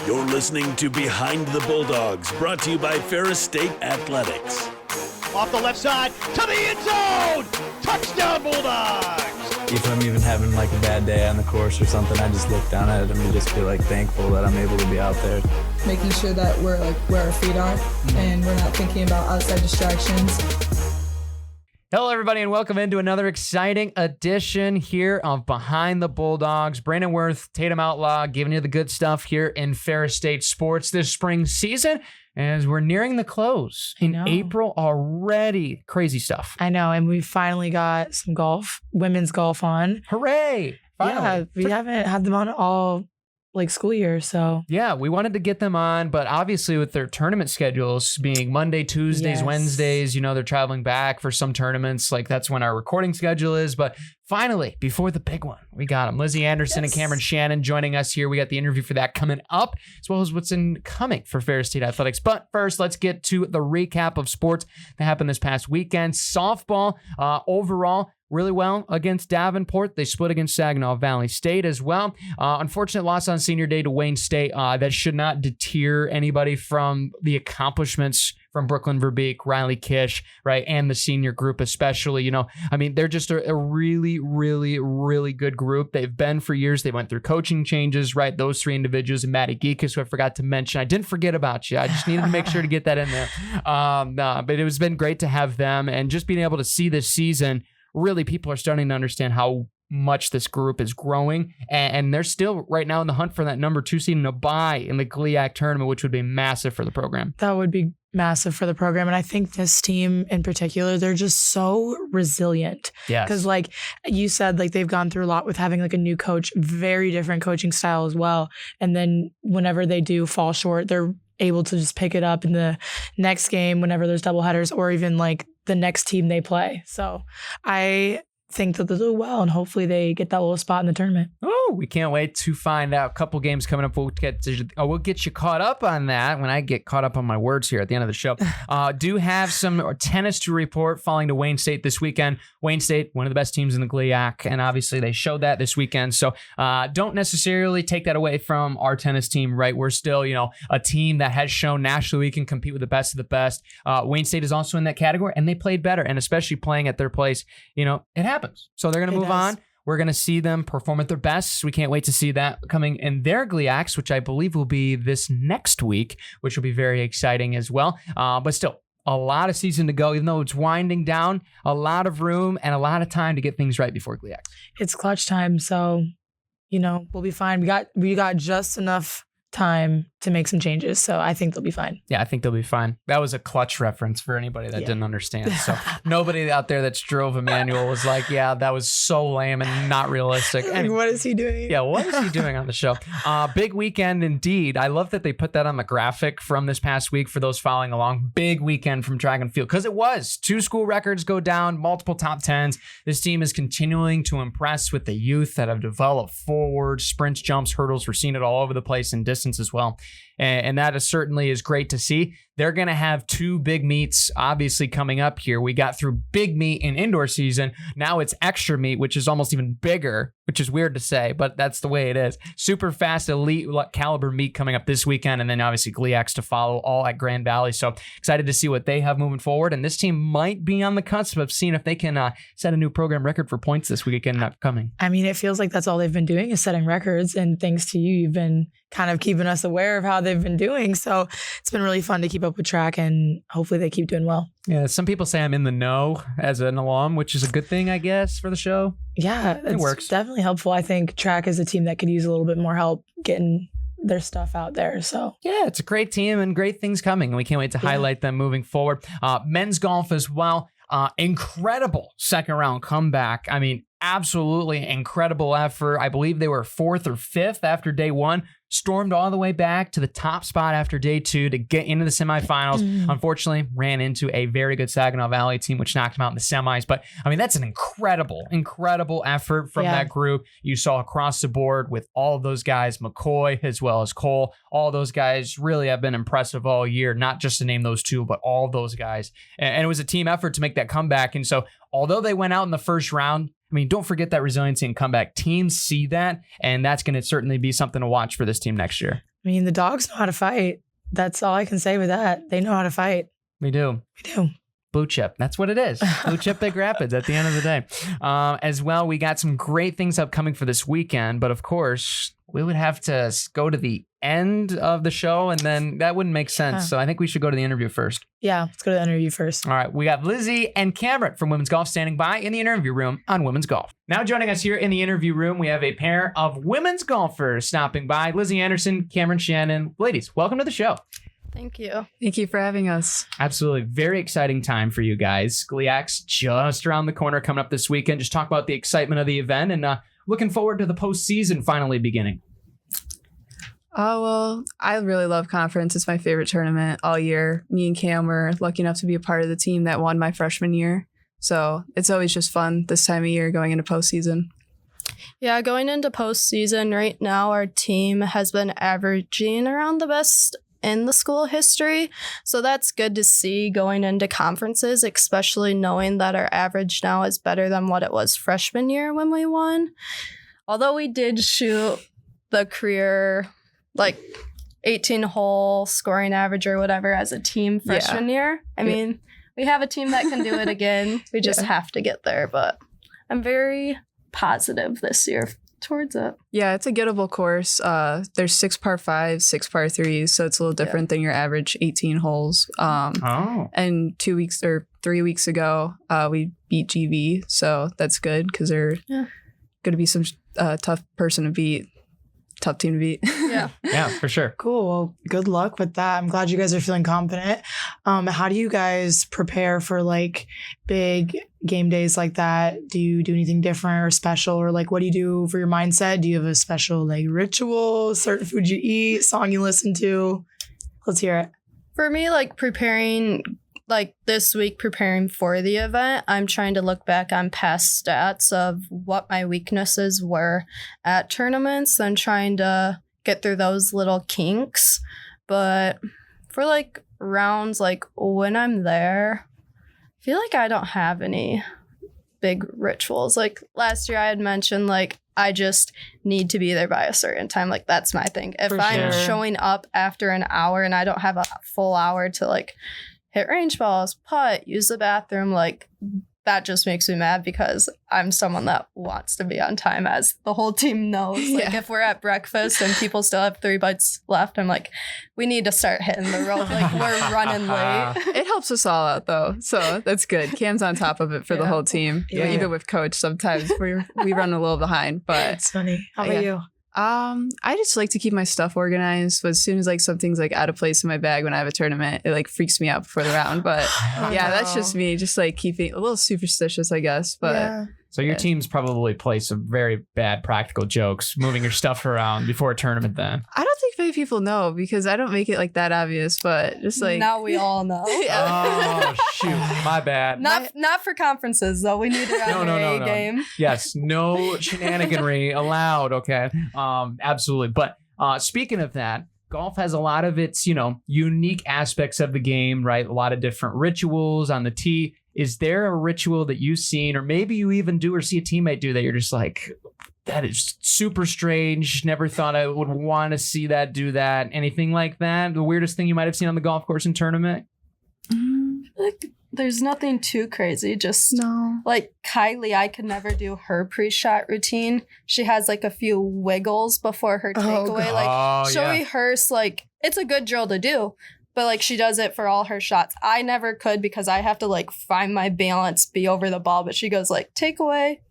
You're listening to Behind the Bulldogs, brought to you by Ferris State Athletics. Off the left side, to the end zone! Touchdown, Bulldogs! If I'm even having like a bad day on the course or something, I just look down at it and just feel like thankful that I'm able to be out there. Making sure that we're like where our feet are and we're not thinking about outside distractions. Hello, everybody, and welcome into another exciting edition here of Behind the Bulldogs. Brandon Worth, Tatum Outlaw, giving you the good stuff here in Ferris State sports this spring season as we're nearing the close in April already. Crazy stuff. I know, and we finally got some golf, women's golf on. Hooray! Finally. Yeah, we haven't had them on all school year, so. Yeah, we wanted to get them on, but obviously with their tournament schedules being Monday, Tuesdays, Yes. Wednesdays, they're traveling back for some tournaments. That's when our recording schedule is. But finally, before the big one, we got them. Lizzie Anderson and Kamryn Shannon joining us here. We got the interview for that coming up, as well as what's incoming for Ferris State Athletics. But first, let's get to the recap of sports that happened this past weekend. Softball, overall, really well against Davenport. They split against Saginaw Valley State as well. Unfortunate loss on senior day to Wayne State. That should not deter anybody from the accomplishments from Brooklyn Verbeek, Riley Kish, right, and the senior group especially. They're just a really, really, really good group. They've been for years. They went through coaching changes, right? Those three individuals, and Maddie Geekus, who I forgot to mention. I didn't forget about you. I just needed to make sure to get that in there. But it has been great to have them, and just being able to see this season. Really, people are starting to understand how much this group is growing, and they're still right now in the hunt for that number 2 seed and a bye in the GLIAC tournament, which would be massive for the program. That would be massive for the program, and I think this team in particular, they're just so resilient. Yes. Because like you said, they've gone through a lot with having a new coach, very different coaching style as well, and then whenever they do fall short, they're able to just pick it up in the next game whenever there's doubleheaders or even the next team they play. So I think that they'll do well, and hopefully they get that little spot in the tournament. Oh, we can't wait to find out. A couple games coming up. We'll get you caught up on that when I get caught up on my words here at the end of the show. Do have some tennis to report falling to Wayne State this weekend. Wayne State, one of the best teams in the GLIAC, and obviously they showed that this weekend. So don't necessarily take that away from our tennis team, right? We're still, a team that has shown nationally we can compete with the best of the best. Wayne State is also in that category, and they played better, and especially playing at their place, it happens. So they're going to move on. We're going to see them perform at their best. We can't wait to see that coming in their GLIACs, which I believe will be this next week, which will be very exciting as well. But still, a lot of season to go, even though it's winding down, a lot of room and a lot of time to get things right before GLIAC. It's clutch time, so, we'll be fine. We got just enough time to make some changes, so I think they'll be fine. Yeah, I think they'll be fine. That was a clutch reference for anybody that didn't understand. So nobody out there that's drove a manual was like, yeah, that was so lame and not realistic. Anyway, what is he doing? Yeah, what is he doing on the show? Big weekend indeed. I love that they put that on the graphic from this past week for those following along. Big weekend from track and field, because it was 2 school records go down, multiple top 10s. This team is continuing to impress with the youth that have developed forward, sprints, jumps, hurdles. We're seeing it all over the place in distance as well. And that certainly is great to see. They're going to have 2 big meets, obviously, coming up here. We got through big meet in indoor season. Now it's extra meet, which is almost even bigger, which is weird to say, but that's the way it is. Super fast, elite caliber meet coming up this weekend, and then obviously GLIACs to follow, all at Grand Valley. So excited to see what they have moving forward. And this team might be on the cusp of seeing if they can set a new program record for points this weekend upcoming. It feels like that's all they've been doing is setting records, and thanks to you, you've been kind of keeping us aware of how they've been doing. So it's been really fun to keep up with track, and hopefully they keep doing well. Yeah, some people say I'm in the know as an alum, which is a good thing, I guess, for the show. Yeah, it works. Definitely helpful. I think track is a team that could use a little bit more help getting their stuff out there. So yeah, it's a great team and great things coming, and we can't wait to highlight them moving forward. Men's golf as well. Incredible second round comeback. Absolutely incredible effort. I believe they were 4th or 5th after day 1. Stormed all the way back to the top spot after day 2 to get into the semifinals. Unfortunately, ran into a very good Saginaw Valley team, which knocked them out in the semis. But that's an incredible effort from that group. You saw across the board with all of those guys, McCoy as well as Cole. All those guys really have been impressive all year, not just to name those 2, but all those guys. And it was a team effort to make that comeback. And so although they went out in the first round, don't forget that resiliency and comeback. Teams see that, and that's going to certainly be something to watch for this team next year. I mean, the dogs know how to fight. That's all I can say with that. They know how to fight. We do. We do. Blue chip. That's what it is. Blue chip Big Rapids at the end of the day. As well, we got some great things upcoming for this weekend. But of course, we would have to go to the end of the show, and then that wouldn't make sense. So I think we should go to the interview first. Yeah, let's go to the interview first. All right. We got Lizzie and Kamryn from Women's Golf standing by in the interview room on Women's Golf. Now joining us here in the interview room, we have a pair of women's golfers stopping by. Lizzie Anderson, Kamryn Shannon. Ladies, welcome to the show. Thank you. Thank you for having us. Absolutely. Very exciting time for you guys. GLIAC's just around the corner coming up this weekend. Just talk about the excitement of the event and looking forward to the postseason finally beginning. Oh, well, I really love conference. It's my favorite tournament all year. Me and Cam were lucky enough to be a part of the team that won my freshman year. So it's always just fun this time of year going into postseason. Yeah, going into postseason right now, our team has been averaging around the best in the school history. So that's good to see going into conferences, especially knowing that our average now is better than what it was freshman year when we won. Although we did shoot the career, 18-hole scoring average or whatever as a team freshman year. I mean, we have a team that can do it again. We just have to get there. But I'm very positive this year towards it. Yeah, it's a gettable course. There's 6 par 5s, 6 par 3s, so it's a little different than your average 18 holes. And 3 weeks ago, we beat GV, so that's good because they're going to be some tough team to beat. Yeah, for sure. Cool. Well, good luck with that. I'm glad you guys are feeling confident. How do you guys prepare for big game days like that? Do you do anything different or special, or what do you do for your mindset? Do you have a special ritual, certain food you eat, song you listen to? Let's hear it. For me, preparing this week, preparing for the event, I'm trying to look back on past stats of what my weaknesses were at tournaments and trying to get through those little kinks. But for rounds, when I'm there, I feel I don't have any big rituals. Last year I had mentioned I just need to be there by a certain time. That's my thing. If I'm showing up after an hour and I don't have a full hour to hit range balls, putt, use the bathroom, that just makes me mad because I'm someone that wants to be on time, as the whole team knows. If we're at breakfast and people still have 3 bites left, I'm we need to start hitting the rope. We're running late. It helps us all out, though, so that's good. Cam's on top of it for the whole team. Yeah. Even with coach, sometimes we run a little behind, but it's funny. How about you? I just like to keep my stuff organized, but as soon as something's out of place in my bag when I have a tournament, it freaks me out before the round. But that's just me, just keeping a little superstitious, I guess. But So your team's probably played some very bad practical jokes, moving your stuff around before a tournament then. I don't think many people know because I don't make it that obvious, but just now we all know. Oh, shoot. My bad. Not for conferences, though. We need to have a game. Yes, no shenaniganry allowed, okay? Absolutely. But speaking of that, golf has a lot of its, unique aspects of the game, right? A lot of different rituals on the tee. Is there a ritual that you've seen, or maybe you even do or see a teammate do that you're just that is super strange, never thought I would want to see that, do that, anything like that? The weirdest thing you might have seen on the golf course in tournament? There's nothing too crazy, just Kylie, I could never do her pre-shot routine. She has a few wiggles before her takeaway. She'll rehearse, it's a good drill to do, but she does it for all her shots. I never could because I have to find my balance, be over the ball, but she goes take away,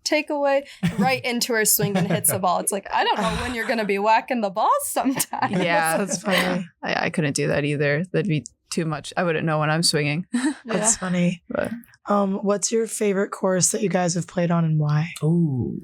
right into her swing and hits the ball. It's I don't know when you're going to be whacking the ball sometimes. Yeah, that's funny. I couldn't do that either. That'd be too much. I wouldn't know when I'm swinging. That's funny. But what's your favorite course that you guys have played on and why? Ooh.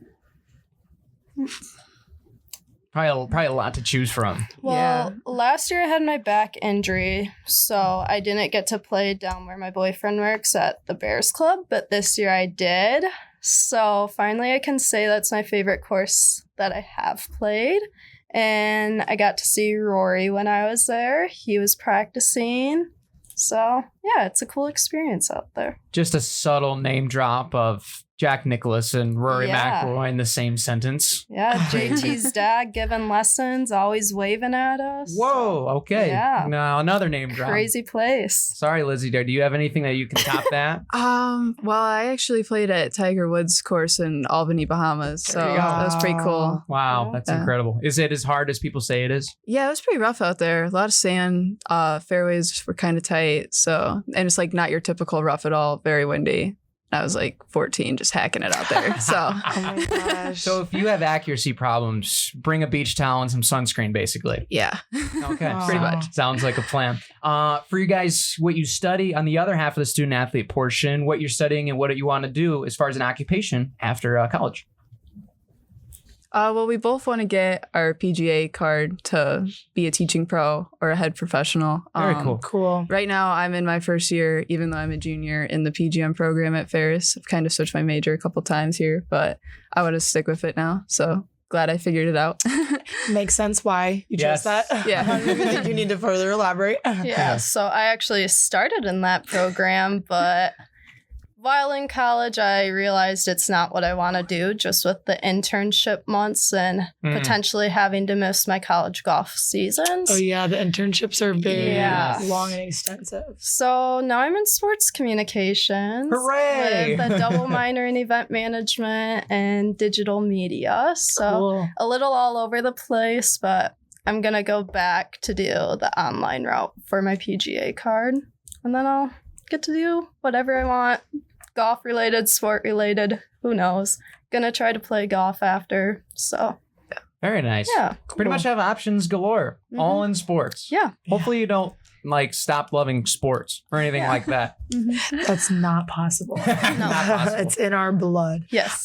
Probably a lot to choose from. Well, last year I had my back injury, so I didn't get to play down where my boyfriend works at the Bears Club, but this year I did. So finally I can say that's my favorite course that I have played. And I got to see Rory when I was there. He was practicing. So, yeah, it's a cool experience out there. Just a subtle name drop of Jack Nicklaus and Rory Yeah. McIlroy in the same sentence. Yeah, JT's dad giving lessons, always waving at us. Whoa, okay. Yeah. Now another name drop. Crazy place. Sorry, Lizzie, do you have anything that you can top that? Well, I actually played at Tiger Woods course in Albany, Bahamas, so There you go. that was pretty cool. Wow, that's Yeah. incredible. Is it as hard as people say it is? Yeah, it was pretty rough out there. A lot of sand. Fairways were kind of tight, so and it's like not your typical rough at all. Very windy. I was like 14, just hacking it out there. So, Oh my gosh. So if you have accuracy problems, bring a beach towel and some sunscreen, basically. yeah. Okay, Aw. pretty much. Sounds like a plan. For you guys, what you study on the other half of the student athlete portion, what you're studying and what you want to do as far as an occupation after college. Well, we both want to get our PGA card to be a teaching pro or a head professional. Very cool. Cool. Right now, I'm in my first year, even though I'm a junior in the PGM program at Ferris. I've kind of switched my major a couple times here, but I want to stick with it now. So glad I figured it out. Makes sense why you Yes. chose that. Yeah. I don't even think you need to further elaborate. Yeah, so I actually started in that program, but while in college, I realized it's not what I want to do, just with the internship months and potentially having to miss my college golf seasons. Oh yeah, the internships are big, Yeah. long and extensive. So now I'm in sports communications. Hooray! With a double minor in event management and digital media. So Cool. a little all over the place, but I'm going to go back to do the online route for my PGA card. And then I'll get to do whatever I want. Golf related, sport related, who knows. Gonna try to play golf after. So Very nice. yeah. Pretty much have options galore, all in sports. Yeah. Hopefully you don't like stop loving sports or anything Yeah. like that. That's not possible. Not possible. It's in our blood. Yes.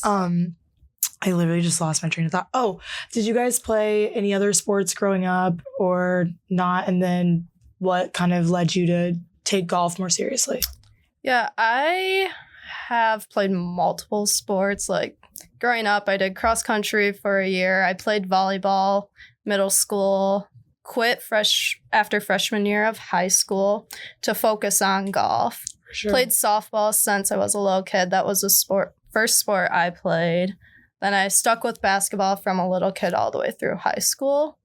I literally just lost my train of thought. Oh, did you guys play any other sports growing up or not? And then what kind of led you to take golf more seriously? Yeah, I have played multiple sports. Like growing up, I did cross country for a year. I played volleyball middle school, quit after freshman year of high school to focus on golf. Sure. Played softball since I was a little kid. That was first sport I played. Then I stuck with basketball from a little kid all the way through high school.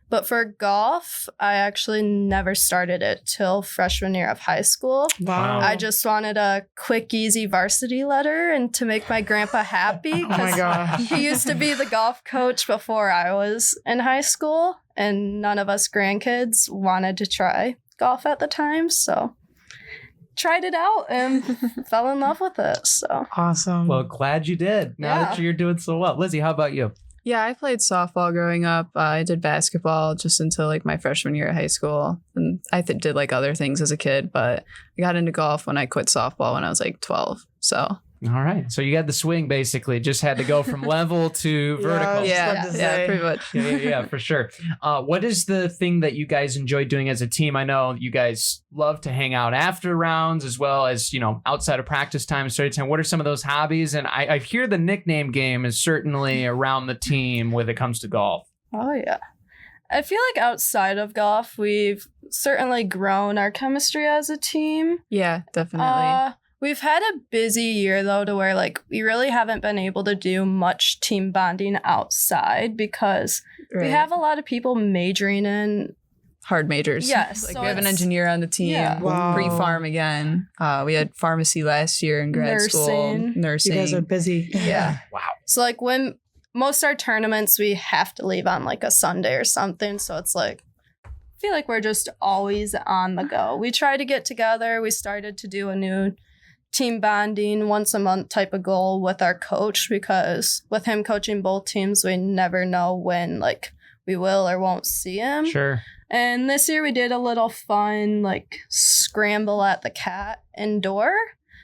But for golf, I actually never started it till freshman year of high school. Wow. I just wanted a quick, easy varsity letter and to make my grandpa happy. Oh my 'cause gosh. he used to be the golf coach before I was in high school, and none of us grandkids wanted to try golf at the time. So tried it out and fell in love with it. So Awesome. Well, glad you did. Now that Yeah. you're doing so well. Lizzie, how about you? Yeah, I played softball growing up. I did basketball just until like my freshman year of high school. And I did like other things as a kid, but I got into golf when I quit softball when I was like 12. So All right. So you had the swing basically, just had to go from level to vertical. yeah, to say. pretty much. Yeah, for sure. What is the thing that you guys enjoy doing as a team? I know you guys love to hang out after rounds as well as, outside of practice time, study time. What are some of those hobbies? And I hear the nickname game is certainly around the team when it comes to golf. oh yeah. I feel like outside of golf, we've certainly grown our chemistry as a team. Yeah, definitely. We've had a busy year though, to where like we really haven't been able to do much team bonding outside because we Right. have a lot of people majoring in. Hard majors. Yes, Like so we have an it's- engineer on the team. Yeah. Wow. Pre-farm again. We had pharmacy last year in grad school. Nursing. Nursing. you guys are busy. Yeah. Wow. So like when most our tournaments, we have to leave on like a Sunday or something. So it's like, I feel like we're just always on the go. We try to get together. We started to do a new team bonding once a month type of goal with our coach because with him coaching both teams, we never know when like we will or won't see him. Sure. And this year we did a little fun like scramble at the cat indoor.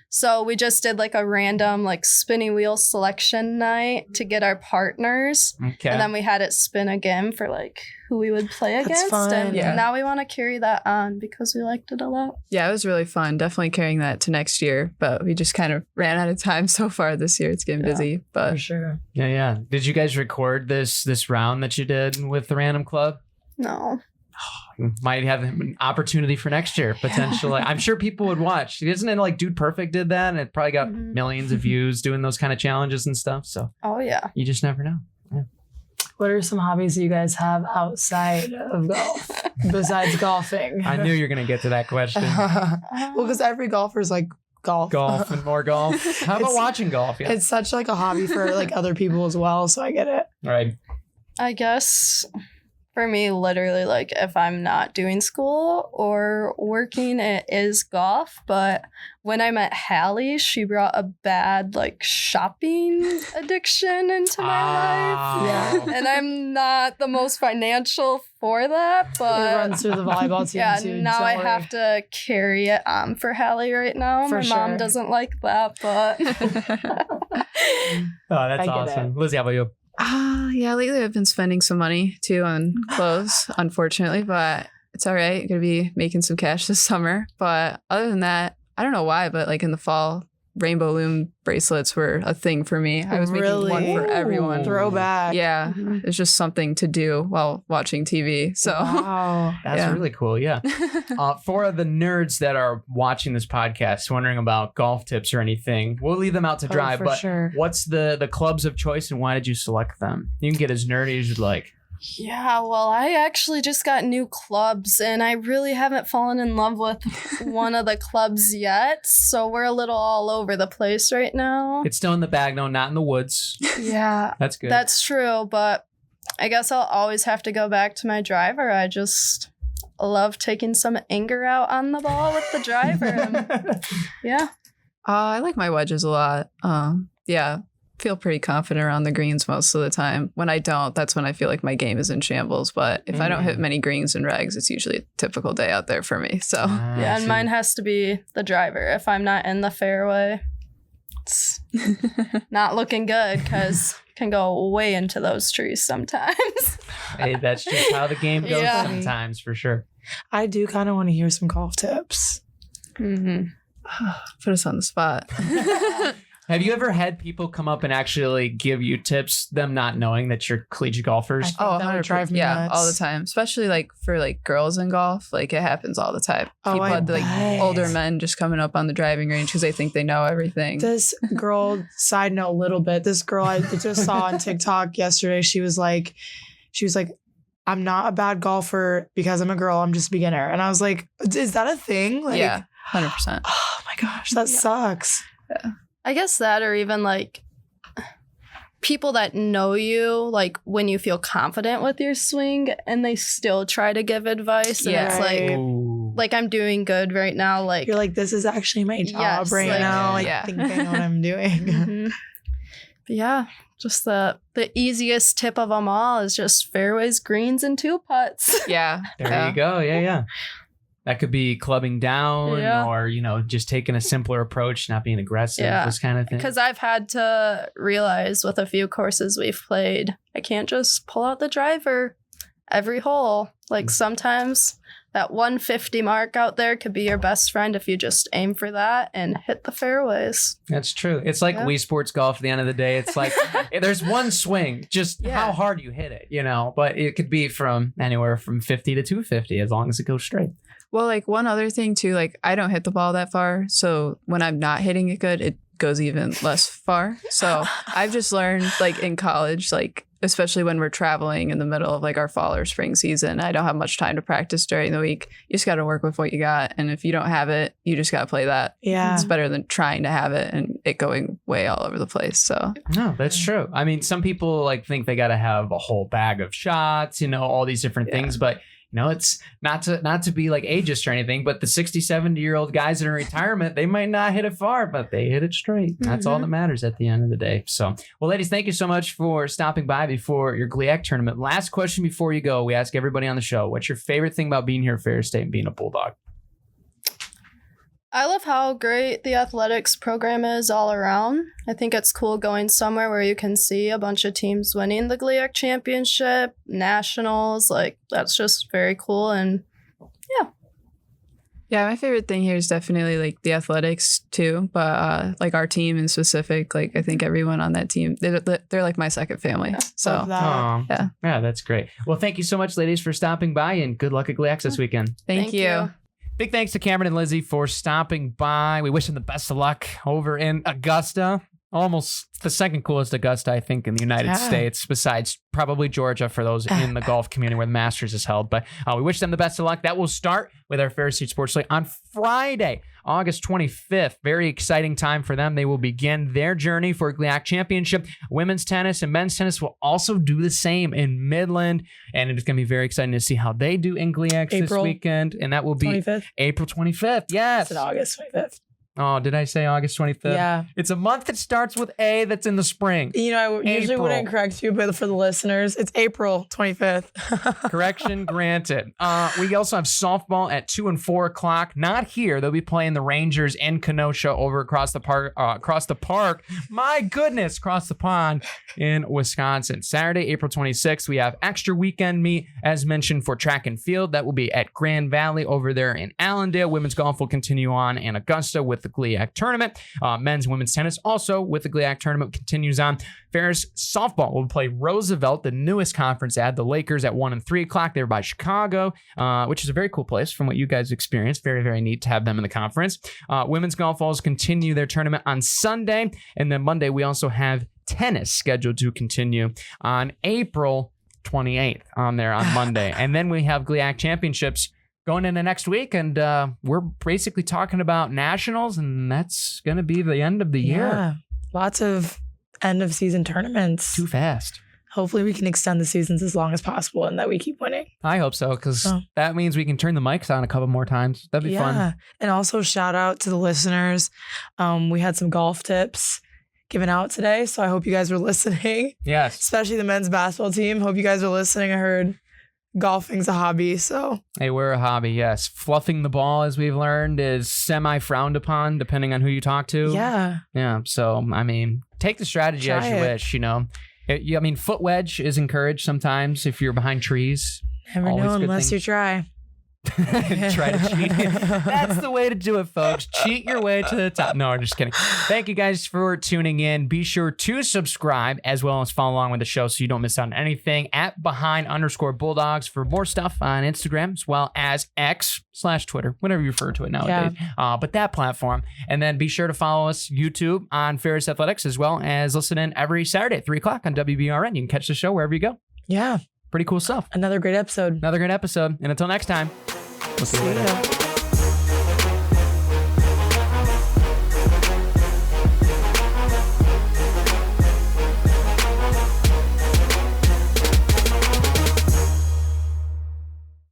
So we just did like a random like spinning wheel selection night to get our partners. Okay. And then we had it spin again for like who we would play That's against. fun. And Yeah. now we want to carry that on because we liked it a lot. Yeah, it was really fun. Definitely carrying that to next year, but we just kind of ran out of time so far this year. It's getting busy, For but sure. Yeah. Did you guys record this round that you did with the Random Club? No. Might have an opportunity for next year, potentially. I'm sure people would watch. Isn't it like Dude Perfect did that? And it probably got millions of views doing those kind of challenges and stuff. So you just never know. Yeah. What are some hobbies that you guys have outside of golf besides golfing? I knew you were going to get to that question. Well, because every golfer is like golf and more golf. How about watching golf? Yeah. It's such like a hobby for like other people as well. So I get it. Right. I guess for me, literally, like if I'm not doing school or working, it is golf. But when I met Hallie, she brought a bad like shopping addiction into my life. Yeah. And I'm not the most financial for that, but It runs through the volleyball team yeah, too. now don't I worry. have to carry it on for Hallie right now. For My sure. mom doesn't like that, but Oh, that's I get awesome. Lizzie, how about you? Yeah, lately I've been spending some money too on clothes, unfortunately, but it's all right. Gonna be making some cash this summer. But other than that, I don't know why, but like in the fall, rainbow loom bracelets were a thing for me. I was making one for everyone. Throwback. Yeah, it's just something to do while watching TV. So Wow. That's Yeah. really cool. Yeah. For the nerds that are watching this podcast, wondering about golf tips or anything, we'll leave them out to dry. for But sure. what's the clubs of choice and why did you select them? You can get as nerdy as you'd like. yeah, well, I actually just got new clubs and I really haven't fallen in love with one of the clubs yet. So we're a little all over the place right now. It's still in the bag, no, not in the woods. Yeah, That's good. that's true. But I guess I'll always have to go back to my driver. I just love taking some anger out on the ball with the driver. And yeah. I like my wedges a lot. Yeah, feel pretty confident around the greens most of the time. When I don't, that's when I feel like my game is in shambles. But if I don't hit many greens and regs, it's usually a typical day out there for me. So Yeah, and mine has to be the driver. If I'm not in the fairway, it's not looking good because can go way into those trees sometimes. Hey, that's just how the game goes Yeah. sometimes, for sure. I do kind of want to hear some golf tips. Mm-hmm. put us on the spot. Have you ever had people come up and actually give you tips, them not knowing that you're collegiate golfers? I think that would drive me yeah, nuts. all the time. Especially like for like girls in golf, like it happens all the time. Oh, People I had like bet. older men just coming up on the driving range because they think they know everything. This girl, side note a little bit, this girl I just saw on TikTok yesterday, she was like, I'm not a bad golfer because I'm a girl, I'm just a beginner. And I was like, is that a thing? Like, Yeah, 100%. oh my gosh, that sucks. I guess that, or even like people that know you, like when you feel confident with your swing and they still try to give advice. And Yeah. it's Right. like I'm doing good right now. Like, You're like, this is actually my job Yes, right like- now. I Yeah. think I know what I'm doing. mhm. But yeah, just the easiest tip of them all is just fairways, greens, and two putts. Yeah. There yeah. you go. Yeah. That could be clubbing down Yeah. or, just taking a simpler approach, not being aggressive, Yeah. this kind of thing. Because I've had to realize with a few courses we've played, I can't just pull out the driver every hole. Like sometimes that 150 mark out there could be your best friend if you just aim for that and hit the fairways. That's true. It's like Yeah. Wii Sports Golf at the end of the day. It's like there's one swing, just Yeah. how hard you hit it, but it could be from anywhere from 50 to 250 as long as it goes straight. Well, like one other thing too, like I don't hit the ball that far. So when I'm not hitting it good, it goes even less far. So I've just learned like in college, like especially when we're traveling in the middle of like our fall or spring season, I don't have much time to practice during the week. You just got to work with what you got. And if you don't have it, you just got to play that. Yeah. It's better than trying to have it and it going way all over the place. So No, that's true. I mean, some people think they got to have a whole bag of shots, all these different things, but it's not to be like ageist or anything, but the 60, 70-year-old guys that are in retirement, they might not hit it far, but they hit it straight. That's all that matters at the end of the day. So, well, ladies, thank you so much for stopping by before your GLIAC tournament. Last question before you go. We ask everybody on the show, what's your favorite thing about being here at Ferris State and being a Bulldog? I love how great the athletics program is all around. I think it's cool going somewhere where you can see a bunch of teams winning the GLIAC Championship, nationals. Like, that's just very cool. And Yeah, my favorite thing here is definitely like the athletics too, but like our team in specific, like I think everyone on that team, they're like my second family. So yeah, that's great. Well, thank you so much, ladies, for stopping by, and good luck at GLIAC this weekend. Thank you. Big thanks to Kamryn and Lizzie for stopping by. We wish them the best of luck over in Augusta. Almost the second coolest Augusta, I think, in the United States, besides probably Georgia for those in the golf community where the Masters is held. But we wish them the best of luck. That will start with our Ferris Sports Slate on Friday, August 25th. Very exciting time for them. They will begin their journey for GLIAC Championship. Women's tennis and men's tennis will also do the same in Midland. And it is going to be very exciting to see how they do in GLIAC this weekend. And that will be 25th? April 25th. Yes. It's August 25th. Oh, did I say August 25th? Yeah. It's a month that starts with A that's in the spring. You know, I usually wouldn't correct you, but for the listeners, it's April 25th. Correction granted. We also have softball at 2 and 4 o'clock. Not here. They'll be playing the Rangers in Kenosha over across the park. My goodness, across the pond in Wisconsin. Saturday, April 26th, we have extra weekend meet, as mentioned, for track and field. That will be at Grand Valley over there in Allendale. Women's golf will continue on in Augusta with the GLIAC tournament. Men's and women's tennis also with the GLIAC tournament continues on. Ferris softball will play Roosevelt, the newest conference ad, the Lakers at 1 and 3 o'clock. They're by Chicago, which is a very cool place from what you guys experienced. Very, very neat to have them in the conference. Women's golf balls continue their tournament on Sunday. And then Monday, we also have tennis scheduled to continue on April 28th on Monday. And then we have GLIAC Championships going into next week, and we're basically talking about nationals, and that's going to be the end of the year. Lots of end of season tournaments. Too fast. Hopefully we can extend the seasons as long as possible and that we keep winning. I hope so, because that means we can turn the mics on a couple more times. That'd be fun. And also shout out to the listeners. We had some golf tips given out today, so I hope you guys were listening. Yes. Especially the men's basketball team. Hope you guys are listening. I heard golfing's a hobby, so. Hey, we're a hobby, yes. Fluffing the ball, as we've learned, is semi-frowned upon, depending on who you talk to. Yeah, so, I mean, take the strategy as you wish, you know. I mean, foot wedge is encouraged sometimes if you're behind trees. Never know unless you try. Try to cheat. That's the way to do it, folks. Cheat your way to the top. No, I'm just kidding. Thank you guys for tuning in. Be sure to subscribe as well as follow along with the show so you don't miss out on anything at @behind_Bulldogs for more stuff on Instagram as well as X/Twitter, whatever you refer to it nowadays. But that platform. And then be sure to follow us YouTube on Ferris Athletics as well as listen in every Saturday at 3 o'clock on WBRN. You can catch the show wherever you go. Yeah. Pretty cool stuff. Another great episode. And until next time, we'll see you later.